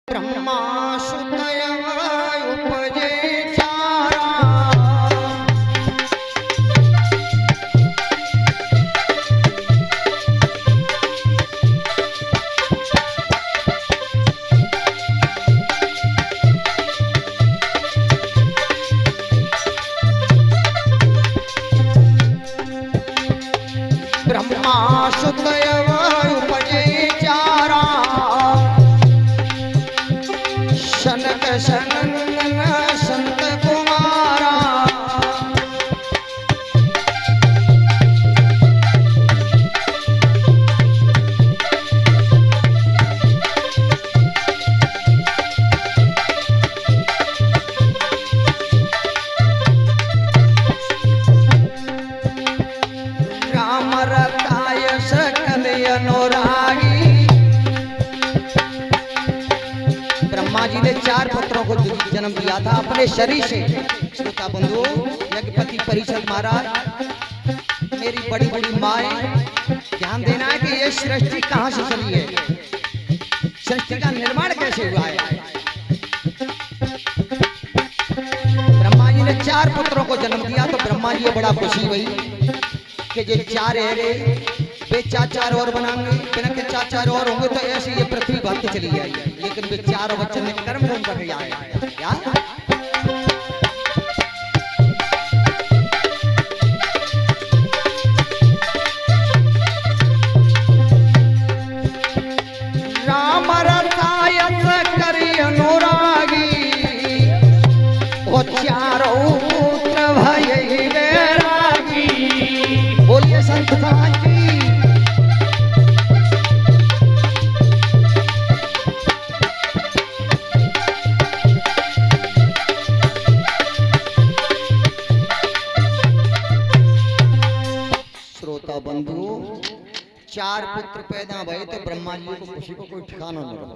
ब्रह्मा सुतय उपजे चारा ब्रह्मा सुतय उपजे चारा शनक शनन संत कुमारा राम रताय सकल अनुरागी। ब्रह्मा जी ने 4 पुत्रों को जन्म दिया था अपने शरीर से। श्रोता बंधु, यज्ञपति परीक्षित महाराज, मेरी बड़ी बड़ी माएं, ध्यान देना है कि ये सृष्टि कहां से चली है, सृष्टि का निर्माण कैसे हुआ है। ब्रह्मा जी ने 4 पुत्रों को जन्म दिया तो ब्रह्मा जी बड़ा खुशी हुई कि ये 4 है वे 4 और बनाएंगे, बिना के 4 और होंगे तो ऐसे ये पृथ्वी भागती चली जाएगी। लेकिन वे 4 बच्चों ने कर्म कौन कर दिया है क्या? राम रतायत करी अनुरागी, वो 4 पुत्र भय वैरागी। बोलिए संत समाज की। श्रोता बंधु, 4 पुत्र पैदा भये तो ब्रह्मा जी को खुशी को कोई ठिकाना न रहा।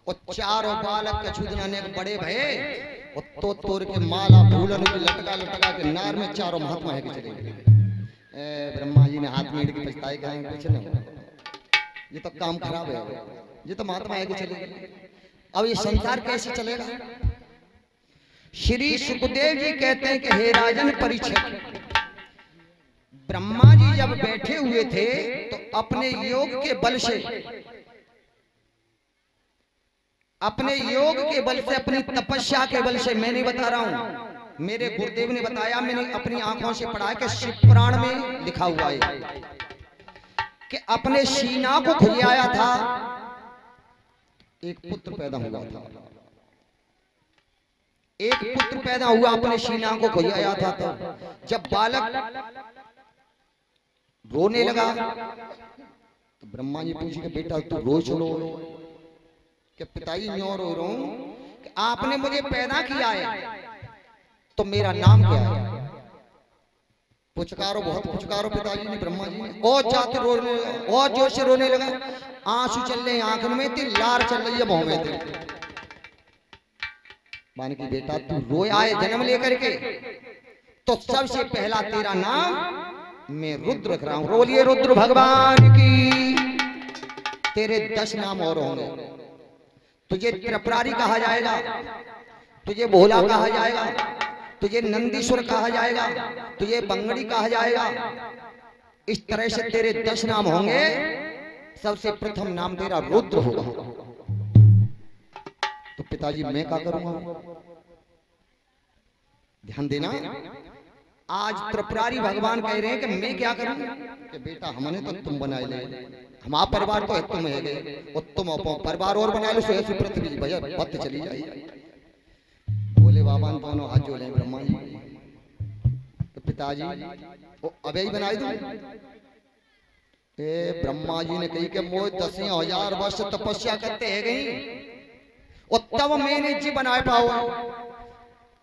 और 4 बालक के छुदना ने बड़े भये और तो तोड़ के माला फूलन की लटका लटका के नार में 4 महात्मा है कि चले गए। ब्रह्मा जी ने हाथ में के पछताए कहें कुछ नहीं, ये तो काम खराब है, ये तो महात्मा है कि चले गए। अब ये संसार कैसे चलेगा? श्री सुखदेव जी कहते हैं कि हे राजन परीक्षित, ब्रह्मा जी जब बैठे हुए थे तो अपने योग के बल से, अपनी तपस्या के बल से, मैं नहीं बता रहा हूं, मेरे गुरुदेव ने बताया, मैंने अपनी आंखों से पढ़ा कि शिव पुराण में लिखा हुआ है कि अपने सीना को खुजाया था, एक पुत्र पैदा हुआ था। एक पुत्र पैदा हुआ, अपने सीना को खुजाया था। तो जब बालक रोने लगा तो ब्रह्मा जी पूछे कि बेटा तू रो चलो, कि पिताजी मैं रो रहा हूं कि आपने मुझे पैदा किया है तो मेरा नाम क्या है? पुचकारो, बहुत पुचकारो पिताजी ने, ब्रह्मा जी ने। और जाते रोने लगा, और जोर से रोने लगा, आंसू चल रहे आंखों में थी, लार चल रही है मुंह में थी। मान की बेटा तू रोया है जन्म लेकर के, तो सबसे पहला तेरा नाम मैं रुद्र रख रहा हूं। बोलिए रुद्र भगवान की। तेरे 10 नाम और होंगे। तुझे त्रिपुरारी कहा जाएगा, तुझे भोला कहा जाएगा, तुझे नंदीश्वर कहा जाएगा, तुझे बंगड़ी कहा जाएगा। इस तरह से तेरे 10 नाम होंगे। सबसे प्रथम नाम तेरा रुद्र होगा। तो पिताजी मैं क्या करूंगा? ध्यान देना, आज त्रिपुरारी भगवान कह रहे हैं कि मैं क्या करूं? कि बेटा हमने तो तुम बनाए ले, हमारा परिवार तो तुम है गए, और तुम परिवार और बना लो, ऐसी पृथ्वी भैया पत चली जाए। बोले बाबा दोनों हाथ जोड़े ब्रह्मा जी। तो पिताजी वो अबे ही बनाई दूं? ब्रह्मा जी ने कही कि मोह 10,000 वर्ष तपस्या करते है गई, और तब मैंने जी बनाए पाओ।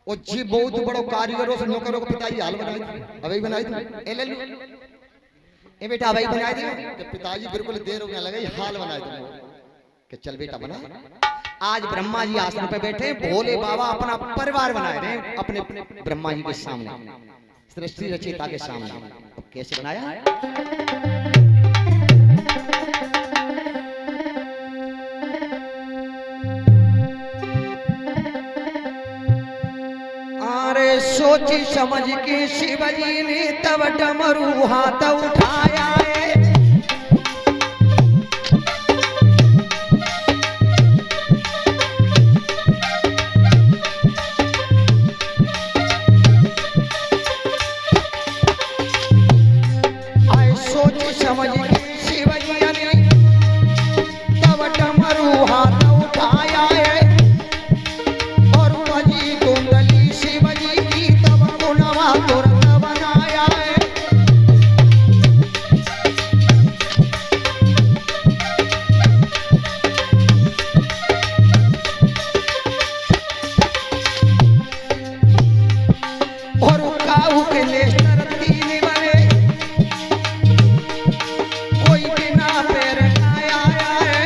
और जी बहुत बड़ो कारीगरों से नौकरों को पिताजी हाल बनाई, अबे बनाई थी। ए बेटा अबे बनाई थी। पिताजी बिल्कुल देर हो गया, लगा हाल बनाई थी। कि चल बेटा बना। आज ब्रह्मा जी आसन पे बैठे, भोले बाबा अपना परिवार बनाए रहे अपने ब्रह्मा जी के सामने, सृष्टि रचयिता के सामने। तो कैसे बनाया? सोच समझ के शिवजी ने तब डमरू हाथ उठाया है। सोच समझ के शिवजी ने तब डमरू हाथ उठाया है और बजी कुंडली शिवजी की तब गुनवा तुरंत बनाया है। और काऊ के नेस्टर तीन बने, कोई बिना पैर का आया है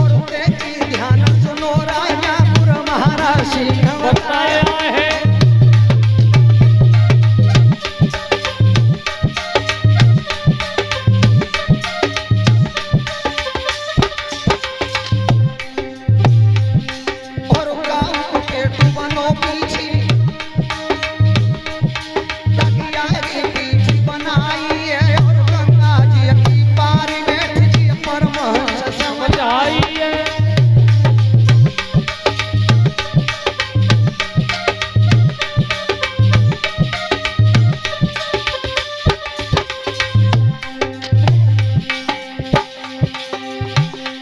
और देखी ध्यान सुनो राजा पुर महाराज सिंह बताया है। और गाँव के डुबनो पीछे तकिया की पीछे बनाई है और गंगा जी की पार बैठ जी परमहंस समझाई है।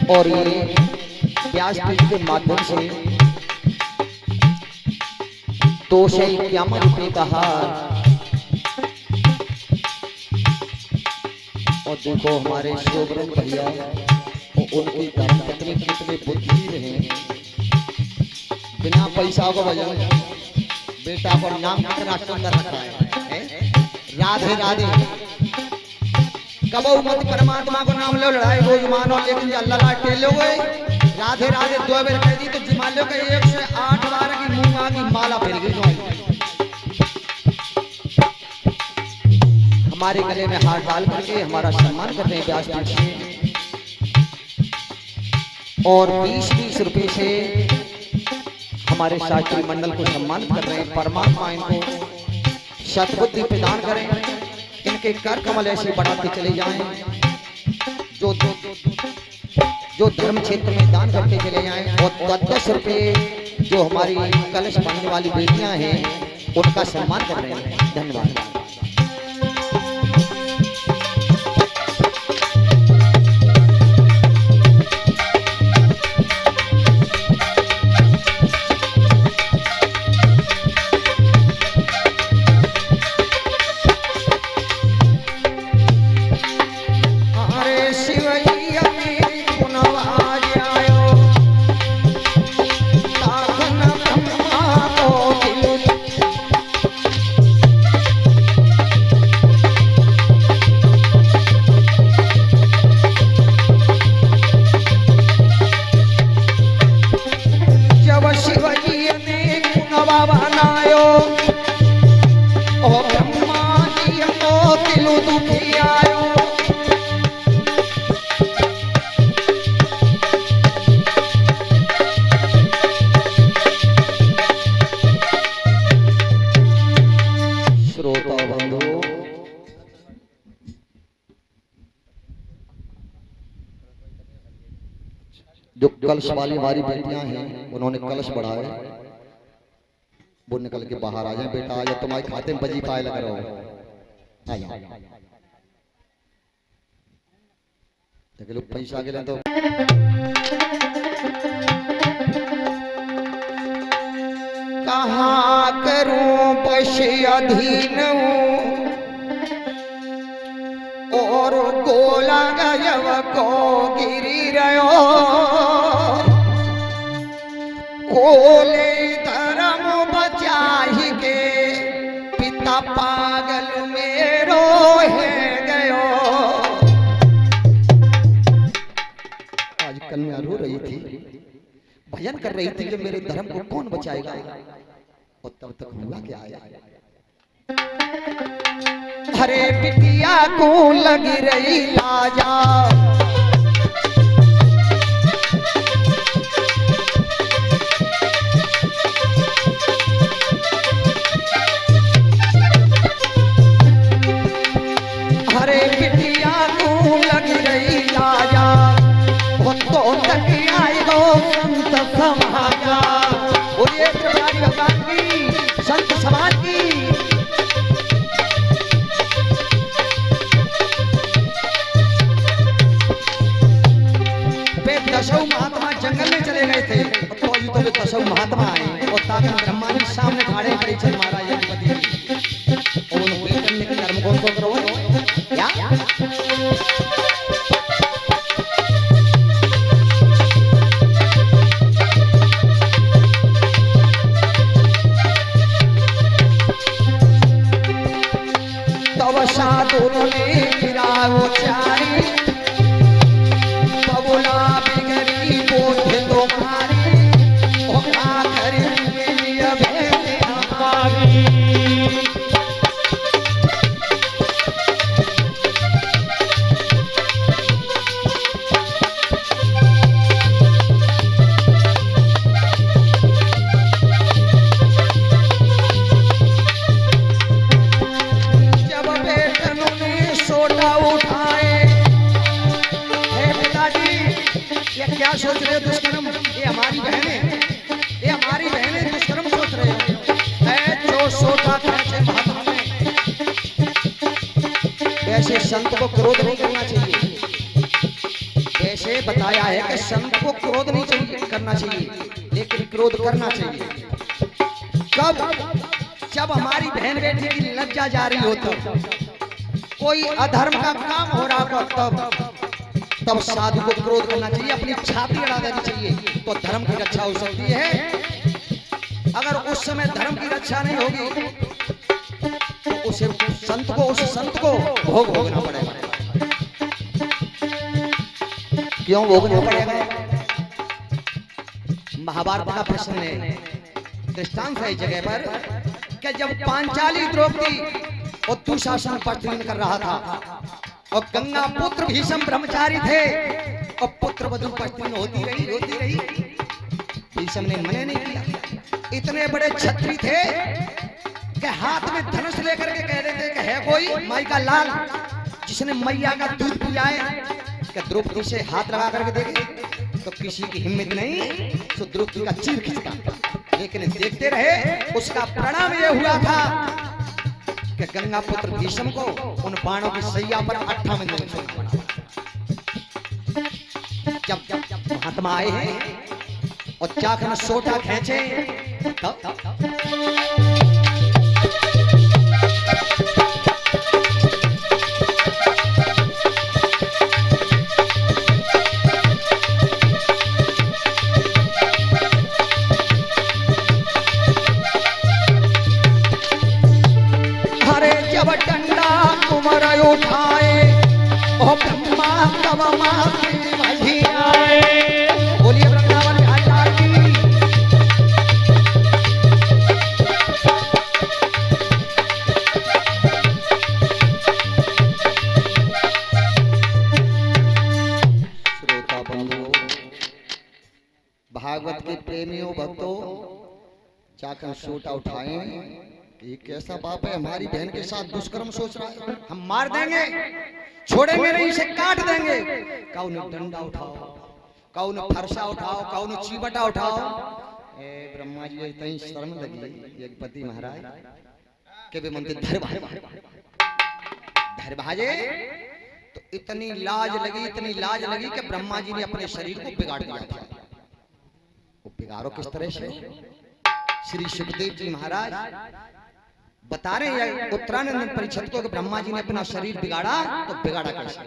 और ये व्यासपीठ के माध्यम से 251 रुपये का हार। और देखो हमारे शोभरन भैया और उनकी धर्मपत्नी कितने बुद्धिमान हैं, बिना पैसा को भजन बेटा को नाम कितना सुंदर रखा है, राधे राधे। कबो मत परमात्मा को नाम लो, लड़ाई रोज मानो, लेकिन अल्लाह टेलो गए राधे राधे 2 बार कह दी तो जिमा लो के 108 बार की मूंगा की माला फिर गई। हमारे गले में हाथ डाल करके हमारा सम्मान कर रहे हैं व्यासपीठ से। और 20-20 रुपए से हमारे शास्त्री मंडल को सम्मान कर रहे हैं। परमात्मा इनको सद्बुद्धि प्रदान करें, इनके कर कमल ऐसे बढ़ाते चले जाएं, जो धर्म क्षेत्र में दान करते चले जाएं। और 10 रुपए जो हमारी कलश बनने वाली बेटियां हैं उनका सम्मान कर रहे हैं। धन्यवाद। जो कलश वाली हमारी बेटियां हैं उन्होंने कलश बढ़ाया, वो निकल के बाहर आ जाए। बेटा आ जाए, तुम्हारे खाते में बजी पाए लग रहा हो, आ जाओ। देख लो पैसा के लिए तो कहाँ करूं बस अधीन और गोला गजब को गिरी रहो, कोले धर्म बचाही के पिता पागल मेरो है गयो। आज कन्या रो रही थी, भजन कर रही थी कि मेरे धर्म को कौन बचाएगा, और तब तक हुआ क्या आया। अरे बिटिया को लगी रही लाजा, समाजा। बोलिए त्रिपुरारी भगवान की, संत समाज की। वे दसों महात्मा जंगल में चले गए थे, तो यूं तो वे दसों महात्मा आए और ताकत ब्रह्मा जी सामने खड़े खड़े चल महाराज यज्ञपति और उन बेटन ने कर्म कौन को करो क्या तब साधु ने फिराओ चारी बबुला बिगड़ी बोध तुम्हारी और आखिर लिए भेद हमारी। जब बेटनों ने सोटा उठाए, हे पिताजी ये क्या सोच रहे हो दुष्कर्म, ये हमारी बहनें, ये हमारी बहनें दुष्कर्म सोच रहे हो। मैं जो सोटा खींचे महात्मा में, वैसे संत को क्रोध नहीं करना चाहिए। वैसे बताया है कि संत को क्रोध नहीं चाहिए करना चाहिए, लेकिन क्रोध करना चाहिए कब, जब हमारी बहन बेटी की लज्जा जा रही हो, तब कोई अधर्म का काम हो रहा हो, तब साधु को क्रोध करना चाहिए, अपनी छाती अड़ा देनी चाहिए, तो धर्म की रक्षा हो सकती है। अगर उस समय धर्म की रक्षा नहीं होगी तो उस संत को भोग भोगना पड़ेगा। क्यों भोगना पड़ेगा? महाभारत का प्रश्न है, दृष्टांत है इस जगह पर कि जब पांचाली द्रौपदी और दुशासन पर युद्ध कर रहा था और गंगा पुत्र भीष्म ब्रह्मचारी थे और पुत्र वधु पत्नी होती रही। भीष्म ने मना नहीं किया। इतने बड़े छत्री थे कि हाथ में धनुष लेकर के कह रहे थे कि है कोई माई का लाल जिसने मैया का दूध पिलाए, कि द्रौपदी से हाथ लगा करके देखे, तो किसी की हिम्मत नहीं, तो द्रौपदी का चीर खींचता। लेकिन देखते रहे, उसका परिणाम यह हुआ था कि गंगा पुत्र भीष्म को उन बाणों की सैया पर 58 दिन सोना पड़ा। जब महात्मा आए हैं और चाखन सोटा खींचे, जब डंडा कुमर उठाए ओ ब्रह्मा तब माथे मझी आए। बोलिए वृंदावन बिहारी लाल की। श्रोता बंधुओं, भागवत के प्रेमियों भक्तों, जाकर सोटा उठाए। ये कैसा बाप है, हमारी बहन के साथ दुष्कर्म सोच रहा है, हम मार देंगे, छोड़ेंगे नहीं, इसे काट देंगे। कौन डंडा उठाओ, कौन फरसा उठाओ, कौन चीबटा उठाओ। ए ब्रह्मा जी इतनी शर्म लगी यज्ञपति महाराज के भी मंदिर धर भाजे, तो इतनी लाज लगी कि ब्रह्मा जी ने अपने शरीर को बिगाड़ दिया था। वो बिगाड़ो किस तरह से? श्री सुखदेव जी महाराज बता रहे हैं उत्तरानंद परिषद को कि ब्रह्मा जी ने अपना शरीर बिगाड़ा, तो बिगाड़ा कैसे?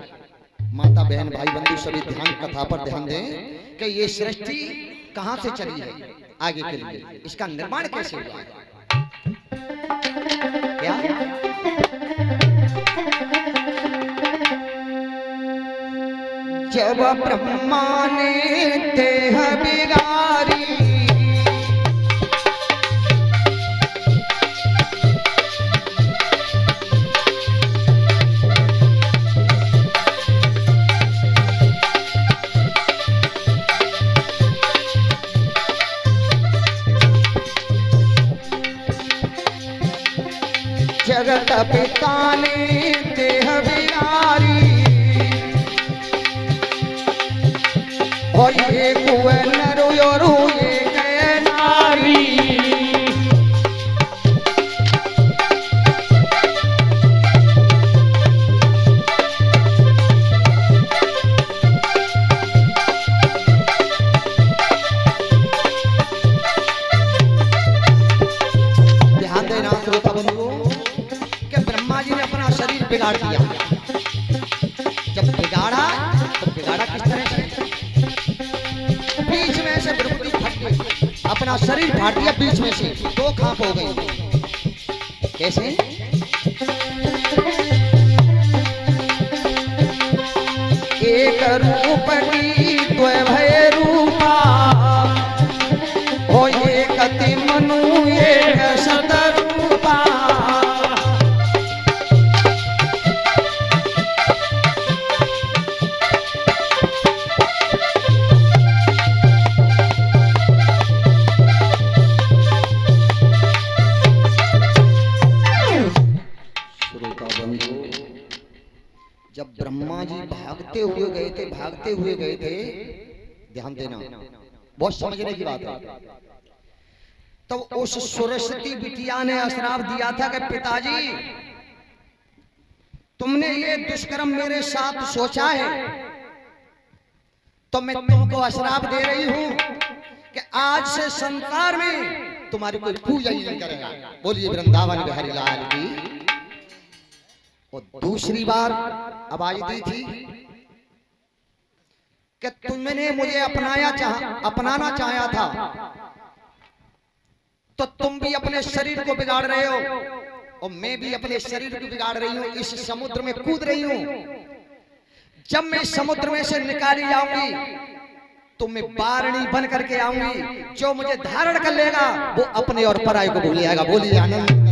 माता बहन भाई बंधु सभी ध्यान कथा पर ध्यान दें कि ये सृष्टि कहां से चली है आगे के लिए, इसका निर्माण कैसे हुआ है। क्या जब ब्रह्मा ने देह बिगाड़ी, जगत पिता ने देह बिगाड़ी, और ये कुंवर नरो बिगाड़ दिया। जब बिगाड़ा तो बिगाड़ा किस तरह से? बीच में से द्रौपदी फट गई, अपना शरीर फाड़ दिया बीच में से, दो खाप हो गई। कैसे? एक रूप की द्वय भय रूपा, हो एक अति मनु एक सतरूपा। जब ब्रह्मा जी भागते हुए गए थे, ध्यान देना, बहुत समझने की बात है। तो उस सरस्वती बिटिया ने श्राप दिया था कि पिताजी तुमने ये दुष्कर्म मेरे साथ सोचा है, तो मैं तुमको श्राप दे रही हूं कि आज से संसार में तुम्हारी कोई पूजा ही नहीं करेगा। बोलिए वृंदावन बिहारी लाल की। और दूसरी बार आवाज दी थी कि तुमने मुझे अपनाना चाहा था, तो तुम भी अपने शरीर को बिगाड़ रहे हो और मैं भी अपने शरीर को बिगाड़ रही हूं। इस समुद्र में कूद रही हूं। जब मैं समुद्र में से निकाली जाऊंगी तो मैं बारणी बन करके आऊंगी। जो मुझे धारण कर लेगा वो अपने और पराये को भूल जाएगा। बोलिए आनंद।